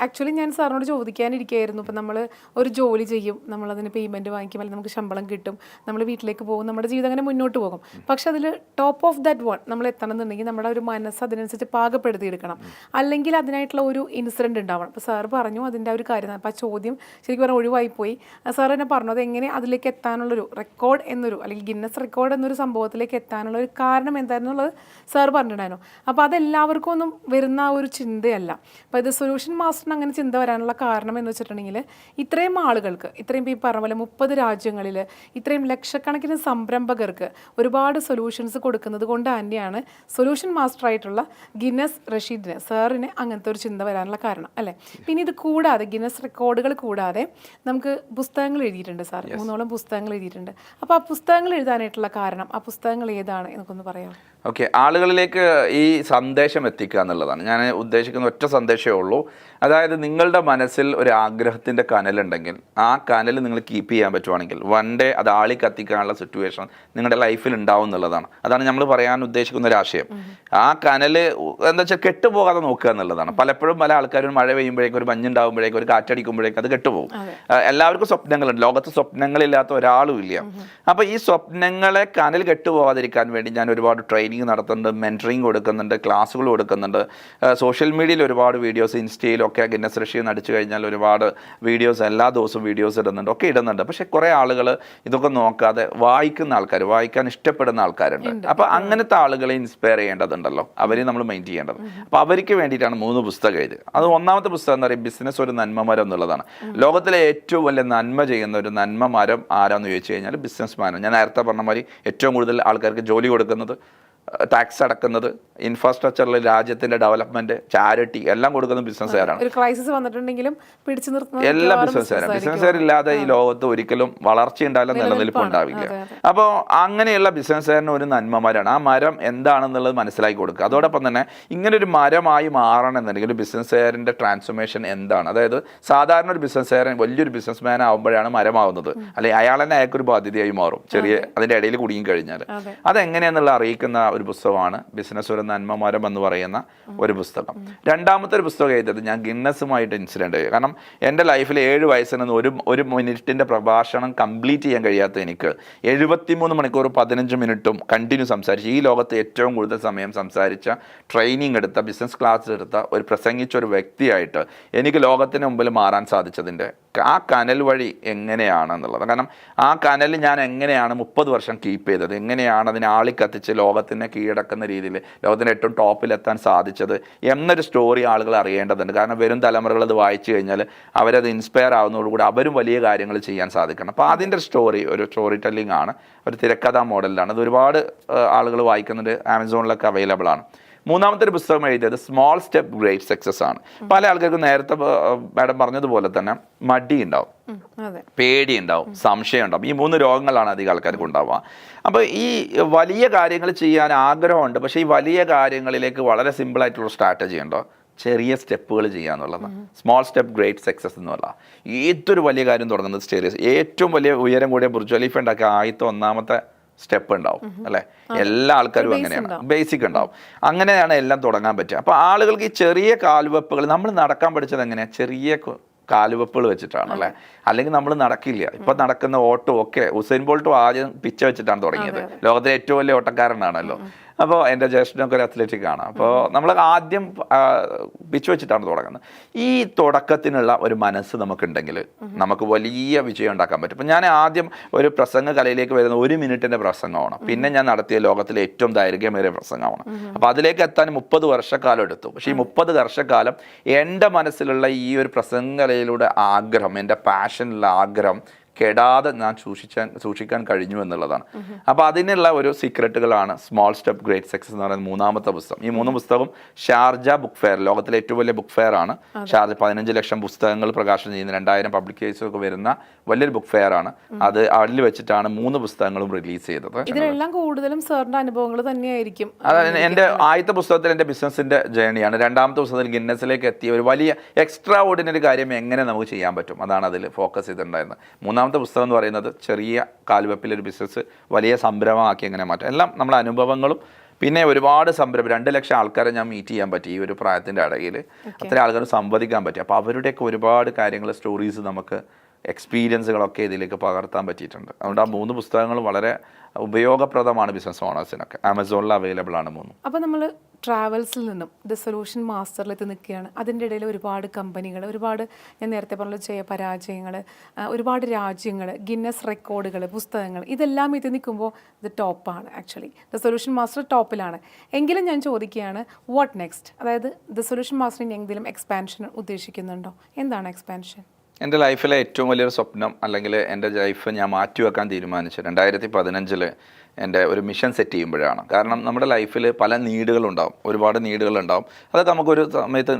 Actually ഞാൻ സാറിനോട് ചോദിക്കാനിരിക്കുകയായിരുന്നു. ഇപ്പം നമ്മൾ ഒരു ജോലി ചെയ്യും, നമ്മളതിന് പേയ്മെൻറ്റ് വാങ്ങിക്കും, അല്ലെങ്കിൽ നമുക്ക് ശമ്പളം കിട്ടും, നമ്മൾ വീട്ടിലേക്ക് പോകും, നമ്മുടെ ജീവിതം അങ്ങനെ മുന്നോട്ട് പോകും. പക്ഷെ അതിൽ ടോപ്പ് ഓഫ് ദാറ്റ് വൺ നമ്മൾ എത്തണം എന്നുണ്ടെങ്കിൽ നമ്മുടെ ഒരു മനസ്സ് അതിനനുസരിച്ച് പാകപ്പെടുത്തിയെടുക്കണം. അല്ലെങ്കിൽ അതിനായിട്ടുള്ള ഒരു ഇൻസിഡൻറ്റ് ഉണ്ടാവണം. അപ്പോൾ സാർ പറഞ്ഞു അതിൻ്റെ ഒരു കാര്യം. അപ്പോൾ ആ ചോദ്യം ശരിക്കും പറഞ്ഞാൽ ഒഴിവായിപ്പോയി. സാർ എന്നെ പറഞ്ഞു അത് എങ്ങനെ അതിലേക്ക് എത്താനുള്ളൊരു റെക്കോർഡ് എന്നൊരു അല്ലെങ്കിൽ ഗിന്നസ് റെക്കോർഡ് എന്നൊരു സംഭവത്തിലേക്ക് എത്താനുള്ള ഒരു കാരണം എന്തായിരുന്നുള്ളത് സാർ പറഞ്ഞിട്ടുണ്ടായിരുന്നു. അപ്പോൾ അതെല്ലാവർക്കും ഒന്നും വരുന്ന ആ ഒരു ചിന്തയല്ല. അപ്പോൾ ഇത് സൊല്യൂഷൻ മാസ്റ്ററിന് അങ്ങനെ ചിന്ത വരാനുള്ള കാരണം എന്ന് വെച്ചിട്ടുണ്ടെങ്കിൽ ഇത്രയും ആളുകൾക്ക്, ഇത്രയും ഈ പറഞ്ഞ പോലെ 30 രാജ്യങ്ങളിൽ ഇത്രയും ലക്ഷക്കണക്കിന് സംരംഭകർക്ക് ഒരുപാട് സൊല്യൂഷൻസ് കൊടുക്കുന്നത് കൊണ്ട് തന്നെയാണ് സൊല്യൂഷൻ മാസ്റ്റർ ആയിട്ടുള്ള ഗിന്നസ് റഷീദിന് സാറിന് അങ്ങനത്തെ ഒരു ചിന്ത വരാനുള്ള കാരണം അല്ലേ. പിന്നെ ഇത് കൂടാതെ ഗിന്നസ് റെക്കോർഡുകൾ കൂടാതെ നമുക്ക് പുസ്തകങ്ങൾ എഴുതിയിട്ടുണ്ട് സാർ, 3ഓളം പുസ്തകങ്ങൾ എഴുതിയിട്ടുണ്ട്. അപ്പോൾ ആ പുസ്തകങ്ങൾ എഴുതാനായിട്ടുള്ള കാരണം, ആ പുസ്തകങ്ങൾ ഏതാണ് എന്നൊക്കെ പറയാം. ഓക്കെ, ആളുകളിലേക്ക് ഈ സന്ദേശം എത്തിക്കുക എന്നുള്ളതാണ് ഞാൻ ഉദ്ദേശിക്കുന്ന. ഒറ്റ സന്ദേശമേ ഉള്ളൂ. അതായത് നിങ്ങളുടെ മനസ്സിൽ ഒരു ആഗ്രഹത്തിൻ്റെ കനലുണ്ടെങ്കിൽ ആ കനൽ നിങ്ങൾ കീപ്പ് ചെയ്യാൻ പറ്റുവാണെങ്കിൽ വൺ ഡേ അത് ആളി കത്തിക്കാനുള്ള സിറ്റുവേഷൻ നിങ്ങളുടെ ലൈഫിൽ ഉണ്ടാവും എന്നുള്ളതാണ്. അതാണ് നമ്മൾ പറയാൻ ഉദ്ദേശിക്കുന്ന ഒരു ആശയം. ആ കനൽ എന്താ വെച്ചാൽ കെട്ടുപോകാതെ നോക്കുക എന്നുള്ളതാണ്. പലപ്പോഴും പല ആൾക്കാരും മഴ പെയ്യുമ്പോഴേക്കും, ഒരു മഞ്ഞുണ്ടാകുമ്പോഴേക്കും, ഒരു കാറ്റടിക്കുമ്പോഴേക്കും അത് കെട്ടുപോകും. എല്ലാവർക്കും സ്വപ്നങ്ങളുണ്ട്, ലോകത്ത് സ്വപ്നങ്ങളില്ലാത്ത ഒരാളും ഇല്ല. അപ്പോൾ ഈ സ്വപ്നങ്ങളെ കനൽ കെട്ടുപോകാതിരിക്കാൻ വേണ്ടി ഞാൻ ഒരുപാട് ട്രെയിനിങ് നടത്തുന്നുണ്ട്, മെൻറ്ററിങ് കൊടുക്കുന്നുണ്ട്, ക്ലാസ്സുകൾ കൊടുക്കുന്നുണ്ട്. സോഷ്യൽ മീഡിയയിൽ ഒരുപാട് വീഡിയോസ്, ഇൻസ്റ്റയിലൊക്കെ ഗിന്നസ് റഷീദ് അടിച്ചു കഴിഞ്ഞാൽ ഒരുപാട് വീഡിയോസ്, എല്ലാ ദിവസവും വീഡിയോസ് ഇടുന്നുണ്ട്, ഒക്കെ ഇടുന്നുണ്ട്. പക്ഷേ കുറേ ആളുകൾ ഇതൊക്കെ നോക്കാതെ വായിക്കുന്ന ആൾക്കാർ, വായിക്കാൻ ഇഷ്ടപ്പെടുന്ന ആൾക്കാരുണ്ട്. അപ്പോൾ അങ്ങനത്തെ ആളുകളെ ഇൻസ്പയർ ചെയ്യേണ്ടതുണ്ടല്ലോ, അവരെ നമ്മൾ മൈൻഡ് ചെയ്യേണ്ടത്. അപ്പോൾ അവർക്ക് വേണ്ടിയിട്ടാണ് 3 പുസ്തകം എഴുതിയത്. അത് ഒന്നാമത്തെ പുസ്തകം എന്ന് പറയുന്നത് ബിസിനസ് ഒരു നന്മ മരം എന്നുള്ളതാണ്. ലോകത്തിലെ ഏറ്റവും വലിയ നന്മ ചെയ്യുന്ന ഒരു നന്മ മരം ആരാന്ന് ചോദിച്ചു കഴിഞ്ഞാൽ ബിസിനസ് മാനാണ്. ഞാൻ നേരത്തെ പറഞ്ഞ മാതിരി ഏറ്റവും കൂടുതൽ ആൾക്കാർക്ക് ജോലി കൊടുക്കുന്നത്, ടാക്സ് അടക്കുന്നത്, ഇൻഫ്രാസ്ട്രക്ചറിൽ രാജ്യത്തിന്റെ ഡെവലപ്മെന്റ്, ചാരിറ്റി എല്ലാം കൊടുക്കുന്ന ബിസിനസ്സുകാരാണ്. ഒരു ക്രൈസിസ് വന്നിട്ടുണ്ടെങ്കിലും പിടിച്ചു നിർത്തുന്ന എല്ലാ ബിസിനസ്സുകാരാണ്. ബിസിനസ്സുകാരില്ലാതെ ഈ ലോകത്ത് ഒരിക്കലും വളർച്ച ഉണ്ടാവില്ല, നിലനിൽപ്പ് ഉണ്ടാവില്ല. അപ്പോൾ അങ്ങനെയുള്ള ബിസിനസ്സുകാരന് ഒരു നന്മമരമാണ്. ആ മരം എന്താണെന്നുള്ളത് മനസ്സിലാക്കി കൊടുക്കുക. അതോടൊപ്പം തന്നെ ഇങ്ങനെ ഒരു മരമായി മാറണമെന്നുണ്ടെങ്കിൽ ഒരു ബിസിനസ്സുകാരൻ്റെ ട്രാൻസ്ഫോർമേഷൻ എന്താണ്, അതായത് സാധാരണ ഒരു ബിസിനസ്സുകാരൻ വലിയൊരു ബിസിനസ് മാൻ ആകുമ്പോഴാണ് മരമാവുന്നത്, അല്ലെങ്കിൽ അയാൾ തന്നെ അയാൾക്കൊരു ബാധ്യതയായി മാറും ചെറിയ അതിൻ്റെ ഇടയിൽ കുടുങ്ങി കഴിഞ്ഞാൽ. അതെങ്ങനെയാണെന്നുള്ള അറിയിക്കുന്ന ഒരു പുസ്തകമാണ് ബിസിനസ് ഒരു നന്മമരം എന്ന് പറയുന്ന ഒരു പുസ്തകം. രണ്ടാമത്തെ ഒരു പുസ്തകം എഴുതിയത് ഞാൻ ഗിന്നസുമായിട്ട് ഇൻസിഡൻറ്റ് ചെയ്യും. കാരണം എൻ്റെ ലൈഫിൽ 7 വയസ്സിന് ഒരു മിനിറ്റിൻ്റെ പ്രഭാഷണം കംപ്ലീറ്റ് ചെയ്യാൻ കഴിയാത്ത എനിക്ക് 73 മണിക്കൂർ 15 മിനിറ്റും കണ്ടിന്യൂ സംസാരിച്ച്, ഈ ലോകത്ത് ഏറ്റവും കൂടുതൽ സമയം സംസാരിച്ച, ട്രെയിനിങ് എടുത്ത, ബിസിനസ് ക്ലാസ് എടുത്ത പ്രസംഗിച്ച ഒരു വ്യക്തിയായിട്ട് എനിക്ക് ലോകത്തിന് മുമ്പിൽ മാറാൻ സാധിച്ചതിൻ്റെ ആ കനൽ വഴി എങ്ങനെയാണെന്നുള്ളത്. കാരണം ആ കനൽ ഞാൻ എങ്ങനെയാണ് 30 വർഷം കീപ്പ് ചെയ്തത്, എങ്ങനെയാണ് അതിനെ ആളിക്കത്തിച്ച് ലോകത്തിനെ കീഴടക്കുന്ന രീതിയിൽ ലോകത്തിൻ്റെ ഏറ്റവും ടോപ്പിലെത്താൻ സാധിച്ചത് എന്നൊരു സ്റ്റോറി ആളുകൾ അറിയേണ്ടതുണ്ട്. കാരണം വരും തലമുറകൾ അത് വായിച്ചു കഴിഞ്ഞാൽ അവരത് ഇൻസ്പയർ ആവുന്നതോടുകൂടി അവരും വലിയ കാര്യങ്ങൾ ചെയ്യാൻ സാധിക്കണം. അപ്പോൾ അതിൻ്റെ സ്റ്റോറി ഒരു സ്റ്റോറി ടെല്ലിംഗ് ആണ്, ഒരു തിരക്കഥാ മോഡലിലാണ്. അത് ഒരുപാട് ആളുകൾ വായിക്കുന്നുണ്ട്, ആമസോണിലൊക്കെ അവൈലബിൾ ആണ്. മൂന്നാമത്തെ ഒരു പുസ്തകം എഴുതിയത് സ്മോൾ സ്റ്റെപ്പ് ഗ്രേറ്റ് സക്സസ് ആണ്. പല ആൾക്കാർക്കും നേരത്തെ മാഡം പറഞ്ഞതുപോലെ തന്നെ മടി ഉണ്ടാവും, പേടി ഉണ്ടാവും, സംശയം ഉണ്ടാവും. ഈ 3 രോഗങ്ങളാണ് അധികം ആൾക്കാർക്ക് ഉണ്ടാവുക. അപ്പോൾ ഈ വലിയ കാര്യങ്ങൾ ചെയ്യാൻ ആഗ്രഹമുണ്ട്, പക്ഷേ ഈ വലിയ കാര്യങ്ങളിലേക്ക് വളരെ സിമ്പിളായിട്ടുള്ള സ്ട്രാറ്റജി ഉണ്ടോ, ചെറിയ സ്റ്റെപ്പുകൾ ചെയ്യുക എന്നുള്ളതാണ്. സ്മോൾ സ്റ്റെപ്പ് ഗ്രേറ്റ് സക്സസ് എന്നുള്ള ഏതൊരു വലിയ കാര്യം തുടങ്ങുന്നത് ഏറ്റവും വലിയ ഉയരം കൂടിയ ബുർജ് ഖലീഫ ഉണ്ടാക്കിയ ആദ്യത്തെ 1ാമത്തെ സ്റ്റെപ്പ് ഉണ്ടാവും അല്ലേ. എല്ലാ ആൾക്കാരും അങ്ങനെയാണ്, ബേസിക് ഉണ്ടാവും. അങ്ങനെയാണ് എല്ലാം തുടങ്ങാൻ പറ്റുക. അപ്പോൾ ആളുകൾക്ക് ഈ ചെറിയ കാൽവെപ്പുകൾ, നമ്മൾ നടക്കാൻ പഠിച്ചത് എങ്ങനെയാണ്, ചെറിയ കാലുവെപ്പുകൾ വെച്ചിട്ടാണ് അല്ലേ. അല്ലെങ്കിൽ നമ്മൾ നടക്കില്ല. ഇപ്പം നടക്കുന്ന ഓട്ടം ഒക്കെ ഉസൈൻ ബോൾട്ടും ആദ്യം പിച്ച വെച്ചിട്ടാണ് തുടങ്ങിയത്. ലോകത്തിലെ ഏറ്റവും വലിയ ഓട്ടക്കാരനാണല്ലോ. അപ്പോൾ എൻ്റെ ജ്യേഷ്ഠനൊക്കെ ഒരു അത്ലറ്റിക് ആണ്. അപ്പോൾ നമ്മൾ ആദ്യം പിച്ച് വെച്ചിട്ടാണ് തുടങ്ങുന്നത്. ഈ തുടക്കത്തിനുള്ള ഒരു മനസ്സ് നമുക്കുണ്ടെങ്കിൽ നമുക്ക് വലിയ വിജയം ഉണ്ടാക്കാൻ പറ്റും. അപ്പം ഞാൻ ആദ്യം ഒരു പ്രസംഗ കലയിലേക്ക് വരുന്ന 1 മിനിറ്റിൻ്റെ പ്രസംഗമാണ്. പിന്നെ ഞാൻ നടത്തിയ ലോകത്തിലെ ഏറ്റവും ദൈർഘ്യമേറിയ പ്രസംഗമാണ്. അപ്പോൾ അതിലേക്ക് എത്താൻ 30 വർഷക്കാലം എടുത്തു. പക്ഷേ ഈ 30 വർഷക്കാലം എൻ്റെ മനസ്സിലുള്ള ഈ ഒരു പ്രസംഗ കലയിലൂടെ ആഗ്രഹം, എൻ്റെ പാഷനുള്ള ആഗ്രഹം കെടാതെ ഞാൻ സൂക്ഷിക്കാൻ കഴിഞ്ഞു എന്നുള്ളതാണ്. അപ്പോൾ അതിനുള്ള ഒരു സീക്രട്ടുകളാണ് സ്മോൾ സ്റ്റെപ്പ് ഗ്രേറ്റ് സക്സസ് എന്ന് പറയുന്ന 3ാമത്തെ പുസ്തകം. ഈ 3 പുസ്തകം ഷാർജ ബുക്ക് ഫെയർ, ലോകത്തിലെ ഏറ്റവും വലിയ ബുക്ക് ഫെയർ ആണ് ഷാർജ. 15 ലക്ഷം പുസ്തകങ്ങൾ പ്രകാശനം ചെയ്യുന്ന 2000 പബ്ലിക്കേഷൻസ് ഒക്കെ വരുന്ന വലിയൊരു ബുക്ക് ഫെയർ ആണ്. അത് അതിൽ വെച്ചിട്ടാണ് 3 പുസ്തകങ്ങളും റിലീസ് ചെയ്തത്. ഇതിലെല്ലാം കൂടുതലും സാറിന്റെ അനുഭവങ്ങൾ തന്നെയായിരിക്കും. അതായത് എൻ്റെ ആദ്യത്തെ പുസ്തകത്തിൽ എൻ്റെ ബിസിനസിന്റെ ജേണിയാണ്. 2ാമത്തെ പുസ്തകത്തിൽ ഗിന്നസിലേക്ക് എത്തിയ ഒരു വലിയ എക്സ്ട്രാ ഓർഡിനറി കാര്യം എങ്ങനെ നമുക്ക് ചെയ്യാൻ പറ്റും, അതാണ് അതിൽ ഫോക്കസ് ചെയ്തിട്ടുണ്ടായിരുന്നത്. 3ാമത്തെ പുസ്തകം എന്ന് പറയുന്നത് ചെറിയ കാൽവെപ്പിലൊരു ബിസിനസ് വലിയ സംരംഭമാക്കി എങ്ങനെ മാറ്റാം. എല്ലാം നമ്മുടെ അനുഭവങ്ങളും പിന്നെ ഒരുപാട് സംരംഭം 2 ലക്ഷം ആൾക്കാരെ ഞാൻ മീറ്റ് ചെയ്യാൻ പറ്റി ഈ ഒരു പ്രായത്തിൻ്റെ ഇടയിൽ. അത്ര ആൾക്കാർ സംവദിക്കാൻ പറ്റി. അപ്പോൾ അവരുടെയൊക്കെ ഒരുപാട് കാര്യങ്ങൾ, സ്റ്റോറീസ്, നമുക്ക് എക്സ്പീരിയൻസുകളൊക്കെ ഇതിലേക്ക് പകർത്താൻ പറ്റിയിട്ടുണ്ട്. അതുകൊണ്ട് ആ 3 പുസ്തകങ്ങൾ വളരെ ഉപയോഗപ്രദമാണ് ബിസിനസ് ഓണേഴ്സിനൊക്കെ. ആമസോണിൽ അവൈലബിൾ ആണ് 3. അപ്പോൾ നമ്മൾ ട്രാവൽസിൽ നിന്നും ദ സൊല്യൂഷൻ മാസ്റ്ററിലെത്തി നിൽക്കുകയാണ്. അതിൻ്റെ ഇടയിൽ ഒരുപാട് കമ്പനികൾ, ഒരുപാട് ഞാൻ നേരത്തെ പറഞ്ഞ പരാജയങ്ങൾ, ഒരുപാട് രാജ്യങ്ങൾ, ഗിന്നസ് റെക്കോർഡുകൾ, പുസ്തകങ്ങൾ, ഇതെല്ലാം ഇത് നിൽക്കുമ്പോൾ ഇത് ടോപ്പാണ്. ആക്ച്വലി ദ സൊല്യൂഷൻ മാസ്റ്റർ ടോപ്പിലാണ്. എങ്കിലും ഞാൻ ചോദിക്കുകയാണ്, വാട്ട് നെക്സ്റ്റ്? അതായത് ദ സൊല്യൂഷൻ മാസ്റ്ററിന് എന്തെങ്കിലും എക്സ്പാൻഷൻ ഉദ്ദേശിക്കുന്നുണ്ടോ? എന്താണ് എക്സ്പാൻഷൻ? എൻ്റെ ലൈഫിലെ ഏറ്റവും വലിയൊരു സ്വപ്നം, അല്ലെങ്കിൽ എൻ്റെ ലൈഫ് ഞാൻ മാറ്റിവെക്കാൻ തീരുമാനിച്ചത് 2015 എൻ്റെ ഒരു മിഷൻ സെറ്റ് ചെയ്യുമ്പോഴാണ്. കാരണം നമ്മുടെ ലൈഫിൽ പല നീഡുകളുണ്ടാവും, ഒരുപാട് നീഡുകളുണ്ടാവും. അതൊക്കെ നമുക്കൊരു സമയത്ത്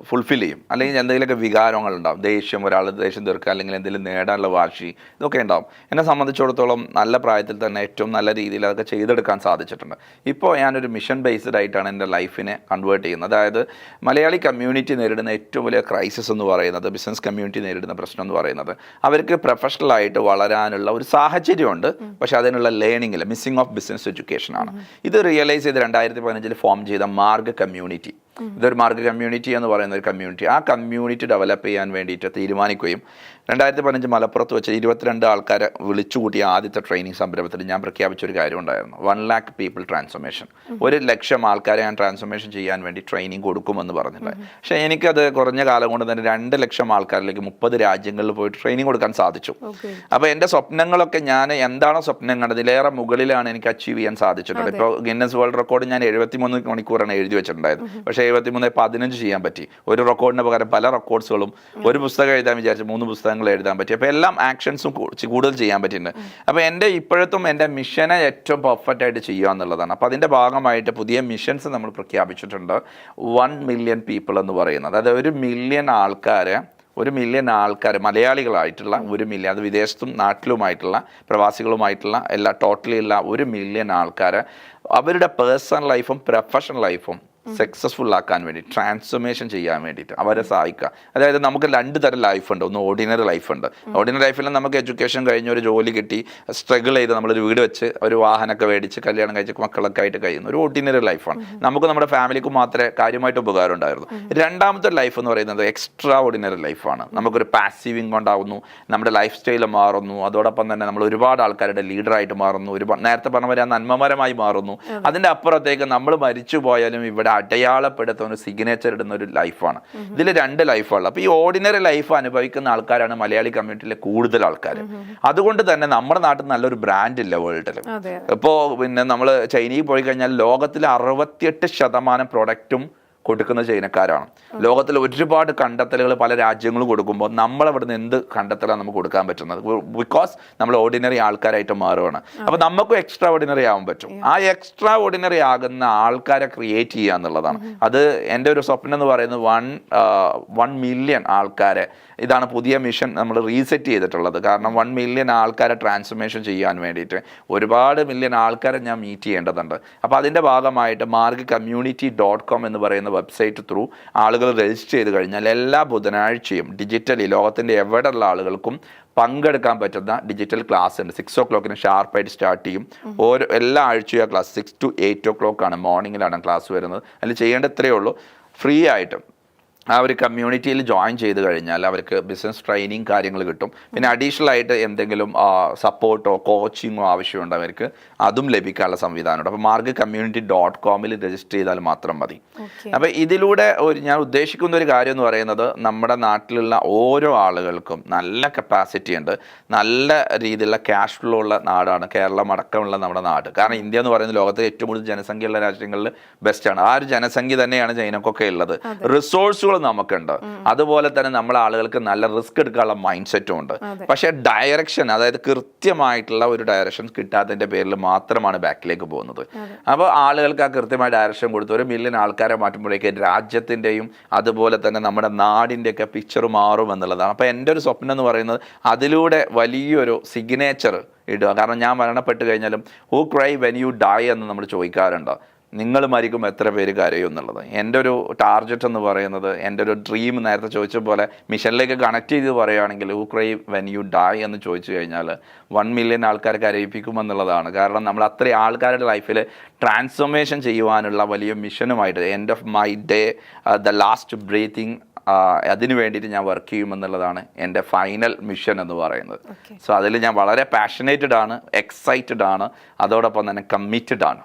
ഫുൾഫിൽ ചെയ്യും. അല്ലെങ്കിൽ എന്തെങ്കിലുമൊക്കെ വികാരങ്ങളുണ്ടാവും, ദേഷ്യം, ഒരാൾ ദേഷ്യം തീർക്കുക, അല്ലെങ്കിൽ എന്തെങ്കിലും നേടാനുള്ള വാശി, ഇതൊക്കെ ഉണ്ടാവും. എന്നെ സംബന്ധിച്ചിടത്തോളം നല്ല പ്രായത്തിൽ തന്നെ ഏറ്റവും നല്ല രീതിയിൽ അതൊക്കെ ചെയ്തെടുക്കാൻ സാധിച്ചിട്ടുണ്ട്. ഇപ്പോൾ ഞാനൊരു മിഷൻ ബേസ്ഡ് ആയിട്ടാണ് എൻ്റെ ലൈഫിനെ കൺവേർട്ട് ചെയ്യുന്നത്. അതായത് മലയാളി കമ്മ്യൂണിറ്റി നേരിടുന്ന ഏറ്റവും വലിയ ക്രൈസിസ് എന്ന് പറയുന്നത്, ബിസിനസ് കമ്മ്യൂണിറ്റി നേരിടുന്ന പ്രശ്നം എന്ന് പറയുന്നത്, അവർക്ക് പ്രൊഫഷണലായിട്ട് വളരാനുള്ള ഒരു സാഹചര്യമുണ്ട്, പക്ഷെ അതിനുള്ള ലേണിംഗിൽ മിസ്സിംഗ് ഓഫ് ബിസിനസ് എഡ്യൂക്കേഷൻ ആണ്. ഇത് റിയലൈസ് ചെയ്ത് 2015 ഫോം ചെയ്ത മാർഗ് കമ്മ്യൂണിറ്റി, ഇതൊരു മാർഗ് കമ്മ്യൂണിറ്റി എന്ന് പറയുന്ന ഒരു കമ്മ്യൂണിറ്റി, ആ കമ്മ്യൂണിറ്റി ഡെവലപ്പ് ചെയ്യാൻ വേണ്ടിയിട്ട് തീരുമാനിക്കുകയും 2015 മലപ്പുറത്ത് വെച്ച് 22 ആൾക്കാരെ വിളിച്ചുകൂട്ടിയ ആദ്യത്തെ ട്രെയിനിങ് സംരംഭത്തിൽ ഞാൻ പ്രഖ്യാപിച്ചൊരു കാര്യം ഉണ്ടായിരുന്നു. 1 lakh പീപ്പിൾ ട്രാൻസ്ഫോർമേഷൻ. 1 ലക്ഷം ആൾക്കാരെ ഞാൻ ട്രാൻസ്ഫോർമേഷൻ ചെയ്യാൻ വേണ്ടി ട്രെയിനിങ് കൊടുക്കുമെന്ന് പറഞ്ഞിട്ടുണ്ട്. പക്ഷേ എനിക്കത് കുറഞ്ഞ കാലം കൊണ്ട് തന്നെ 2 ലക്ഷം ആൾക്കാരിലേക്ക് 30 രാജ്യങ്ങളിൽ പോയിട്ട് ട്രെയിനിങ് കൊടുക്കാൻ സാധിച്ചു. അപ്പോൾ എൻ്റെ സ്വപ്നങ്ങളൊക്കെ ഞാൻ എന്താണോ സ്വപ്നം കണ്ടത് അതിലേറെ മുകളിലാണ് എനിക്ക് അച്ചീവ് ചെയ്യാൻ സാധിച്ചിട്ടുണ്ട്. ഇപ്പോൾ ഗിന്നസ് വേൾഡ് റെക്കോർഡ് ഞാൻ 73 മണിക്കൂറാണ് എഴുതി വെച്ചിട്ടുണ്ടായിരുന്നു. പക്ഷേ 73:15 ചെയ്യാൻ പറ്റി. ഒരു റെക്കോർഡിന് പകരം പല റെക്കോർഡ്സുകളും, ഒരു പുസ്തകം എഴുതാൻ വിചാരിച്ച് 3 പുസ്തകങ്ങൾ എഴുതാൻ പറ്റി. അപ്പോൾ എല്ലാം ആക്ഷൻസും കൂടുതൽ ചെയ്യാൻ പറ്റിയിട്ടുണ്ട്. അപ്പോൾ എൻ്റെ ഇപ്പോഴത്തും എൻ്റെ മിഷനെ ഏറ്റവും പെർഫെക്റ്റ് ആയിട്ട് ചെയ്യുക എന്നുള്ളതാണ്. അപ്പോൾ അതിൻ്റെ ഭാഗമായിട്ട് പുതിയ മിഷൻസ് നമ്മൾ പ്രഖ്യാപിച്ചിട്ടുണ്ട്. 1 മില്യൺ പീപ്പിൾ എന്ന് പറയുന്നത്, അതായത് 1 മില്യൺ ആൾക്കാർ മലയാളികളായിട്ടുള്ള 1 മില്യൺ, അത് വിദേശത്തും നാട്ടിലുമായിട്ടുള്ള പ്രവാസികളുമായിട്ടുള്ള എല്ലാ ടോട്ടലിയുള്ള 1 മില്യൺ ആൾക്കാരെ അവരുടെ പേഴ്സണൽ ലൈഫും പ്രൊഫഷണൽ ലൈഫും സക്സസ്ഫുൾ ആക്കാൻ വേണ്ടി, ട്രാൻസ്ഫോർമേഷൻ ചെയ്യാൻ വേണ്ടിയിട്ട് അവരെ സഹായിക്കുക. അതായത് നമുക്ക് 2 തരം ലൈഫുണ്ട്. ഒന്ന് ഓർഡിനറി ലൈഫുണ്ട്. ഓർഡിനറി ലൈഫിൽ നമുക്ക് എഡ്യൂക്കേഷൻ കഴിഞ്ഞ് ഒരു ജോലി കിട്ടി, സ്ട്രഗിൾ ചെയ്ത് നമ്മളൊരു വീട് വെച്ച് ഒരു വാഹനമൊക്കെ മേടിച്ച് കല്യാണം കഴിച്ച് മക്കളൊക്കെ ആയിട്ട് കഴിയുന്ന ഒരു ഓർഡിനറി ലൈഫാണ്. നമുക്ക് നമ്മുടെ ഫാമിലിക്ക് മാത്രമേ കാര്യമായിട്ട് ഉപകാരം ഉണ്ടായിരുന്നു. രണ്ടാമത്തെ ലൈഫ് എന്ന് പറയുന്നത് എക്സ്ട്രാ ഓർഡിനറി ലൈഫാണ്. നമുക്കൊരു പാസീവ് ഇൻകം ഉണ്ടാവുന്നു, നമ്മുടെ ലൈഫ് സ്റ്റൈൽ മാറുന്നു, അതോടൊപ്പം തന്നെ നമ്മൾ ഒരുപാട് ആൾക്കാരുടെ ലീഡറായിട്ട് മാറുന്നു, ഒരുപാട് നേരത്തെ പറഞ്ഞ പോലെ നന്മമരമായി മാറുന്നു. അതിൻ്റെ അപ്പുറത്തേക്ക് നമ്മൾ മരിച്ചു പോയാലും ഇവിടെ അടയാളപ്പെടുത്തുന്ന ഒരു സിഗ്നേച്ചർ ഇടുന്ന ഒരു ലൈഫാണ്. ഇതിൽ 2 ലൈഫാണ്. അപ്പോൾ ഈ ഓർഡിനറി ലൈഫ് അനുഭവിക്കുന്ന ആൾക്കാരാണ് മലയാളി കമ്മ്യൂണിറ്റിയിലെ കൂടുതൽ ആൾക്കാർ. അതുകൊണ്ട് തന്നെ നമ്മുടെ നാട്ടിൽ നല്ലൊരു ബ്രാൻഡ് ഇല്ല വേൾഡിൽ. ഇപ്പോൾ പിന്നെ നമ്മൾ ചൈനയിൽ പോയി കഴിഞ്ഞാൽ ലോകത്തിലെ 68% പ്രൊഡക്റ്റും കൊടുക്കുന്ന ചൈനക്കാരാണ്. ലോകത്തിൽ ഒരുപാട് കണ്ടെത്തലുകൾ പല രാജ്യങ്ങളും കൊടുക്കുമ്പോൾ നമ്മളവിടുന്ന് എന്ത് കണ്ടെത്തലാണ് നമുക്ക് കൊടുക്കാൻ പറ്റുന്നത്? ബിക്കോസ് നമ്മൾ ഓർഡിനറി ആൾക്കാരായിട്ട് മാറുകയാണ്. അപ്പോൾ നമുക്കും എക്സ്ട്രാ ഓർഡിനറി ആവാൻ പറ്റും. ആ എക്സ്ട്രാ ഓർഡിനറി ആകുന്ന ആൾക്കാരെ ക്രിയേറ്റ് ചെയ്യുക എന്നുള്ളതാണ്. അത് എൻ്റെ ഒരു സ്വപ്നം എന്ന് പറയുന്നത് 1 മില്യൺ ആൾക്കാരെ, ഇതാണ് പുതിയ മിഷൻ നമ്മൾ റീസെറ്റ് ചെയ്തിട്ടുള്ളത്. കാരണം 1 മില്യൺ ആൾക്കാരെ ട്രാൻസ്ഫോർമേഷൻ ചെയ്യാൻ വേണ്ടിയിട്ട് ഒരുപാട് മില്യൺ ആൾക്കാരെ ഞാൻ മീറ്റ് ചെയ്യേണ്ടതുണ്ട്. അപ്പോൾ അതിൻ്റെ ഭാഗമായിട്ട് margcommunity.com എന്ന് പറയുന്ന വെബ്സൈറ്റ് ത്രൂ ആളുകൾ രജിസ്റ്റർ ചെയ്ത് കഴിഞ്ഞാൽ എല്ലാ ബുധനാഴ്ചയും ഡിജിറ്റലി ലോകത്തിൻ്റെ എവിടെയുള്ള ആളുകൾക്കും പങ്കെടുക്കാൻ പറ്റുന്ന ഡിജിറ്റൽ ക്ലാസ് ഉണ്ട്. 6 o'clock ഷാർപ്പായിട്ട് സ്റ്റാർട്ട് ചെയ്യും. എല്ലാ ആഴ്ചയും ആ ക്ലാസ് 6 to 8 o'clock മോർണിംഗിലാണ് ക്ലാസ് വരുന്നത്. അതിൽ ചെയ്യേണ്ട ഇത്രയേ ഉള്ളൂ, ഫ്രീ ആയിട്ട് ആ ഒരു കമ്മ്യൂണിറ്റിയിൽ ജോയിൻ ചെയ്ത് കഴിഞ്ഞാൽ അവർക്ക് ബിസിനസ് ട്രെയിനിങ് കാര്യങ്ങൾ കിട്ടും. പിന്നെ അഡീഷണൽ ആയിട്ട് എന്തെങ്കിലും സപ്പോർട്ടോ കോച്ചിങ്ങോ ആവശ്യമുണ്ട് അവർക്ക്, അതും ലഭിക്കാനുള്ള സംവിധാനമുണ്ട്. അപ്പോൾ margcommunity.com രജിസ്റ്റർ ചെയ്താൽ മാത്രം മതി. അപ്പോൾ ഇതിലൂടെ ഞാൻ ഉദ്ദേശിക്കുന്ന ഒരു കാര്യം എന്ന് പറയുന്നത്, നമ്മുടെ നാട്ടിലുള്ള ഓരോ ആളുകൾക്കും നല്ല കപ്പാസിറ്റി ഉണ്ട്, നല്ല രീതിയിലുള്ള ക്യാഷ് ഫ്ലോ ഉള്ള നാടാണ് കേരളം അടക്കമുള്ള നമ്മുടെ നാട്. കാരണം ഇന്ത്യ എന്ന് പറയുന്നത് ലോകത്തെ ഏറ്റവും കൂടുതൽ ജനസംഖ്യയുള്ള രാജ്യങ്ങളിൽ ബെസ്റ്റാണ്. ആ ഒരു ജനസംഖ്യ തന്നെയാണ് ചൈനക്കൊക്കെ ഉള്ളത്. റിസോഴ്സുകൾ നമുക്കുണ്ട്. അതുപോലെ തന്നെ നമ്മളെ ആളുകൾക്ക് നല്ല റിസ്ക് എടുക്കാനുള്ള മൈൻഡ് സെറ്റും ഉണ്ട്. പക്ഷേ ഡയറക്ഷൻ, അതായത് കൃത്യമായിട്ടുള്ള ഒരു ഡയറക്ഷൻ കിട്ടാത്തതിന്റെ പേരിൽ മാത്രമാണ് ബാക്കിലേക്ക് പോകുന്നത്. അപ്പോൾ ആളുകൾക്ക് ആ കൃത്യമായ ഡയറക്ഷൻ കൊടുത്ത് 1 മില്യൺ ആൾക്കാരെ മാറ്റുമ്പോഴേക്ക് രാജ്യത്തിൻ്റെയും അതുപോലെ തന്നെ നമ്മുടെ നാടിൻ്റെയൊക്കെ പിക്ചർ മാറും എന്നുള്ളതാണ്. അപ്പോൾ എൻ്റെ ഒരു സ്വപ്നം എന്ന് പറയുന്നത് അതിലൂടെ വലിയൊരു സിഗ്നേച്ചർ ഇടുക. കാരണം ഞാൻ മരണപ്പെട്ട് കഴിഞ്ഞാലും who cry when you dye എന്ന് നമ്മൾ ചോദിക്കാറുണ്ട്. നിങ്ങൾ മരിക്കുമ്പോൾ എത്ര പേര് കരയും എന്നുള്ളത്. എൻ്റെ ഒരു ടാർഗറ്റ് എന്ന് പറയുന്നത്, എൻ്റെ ഒരു ഡ്രീം, നേരത്തെ ചോദിച്ച പോലെ മിഷനിലേക്ക് കണക്ട് ചെയ്ത് പറയുകയാണെങ്കിൽ who cry when you dye എന്ന് ചോദിച്ചു കഴിഞ്ഞാൽ 1 മില്യൺ ആൾക്കാരെ കരയിപ്പിക്കുമെന്നുള്ളതാണ്. കാരണം നമ്മൾ അത്രയും ആൾക്കാരുടെ ലൈഫിൽ ട്രാൻസ്ഫോർമേഷൻ ചെയ്യുവാനുള്ള വലിയ മിഷനുമായിട്ട് end of my day, the last breathing, അതിന് വേണ്ടിയിട്ട് ഞാൻ വർക്ക് ചെയ്യുമെന്നുള്ളതാണ് എൻ്റെ ഫൈനൽ മിഷൻ എന്ന് പറയുന്നത്. സോ അതിൽ ഞാൻ വളരെ പാഷനേറ്റഡ് ആണ്, എക്സൈറ്റഡ് ആണ്, അതോടൊപ്പം തന്നെ കമ്മിറ്റഡ് ആണ്.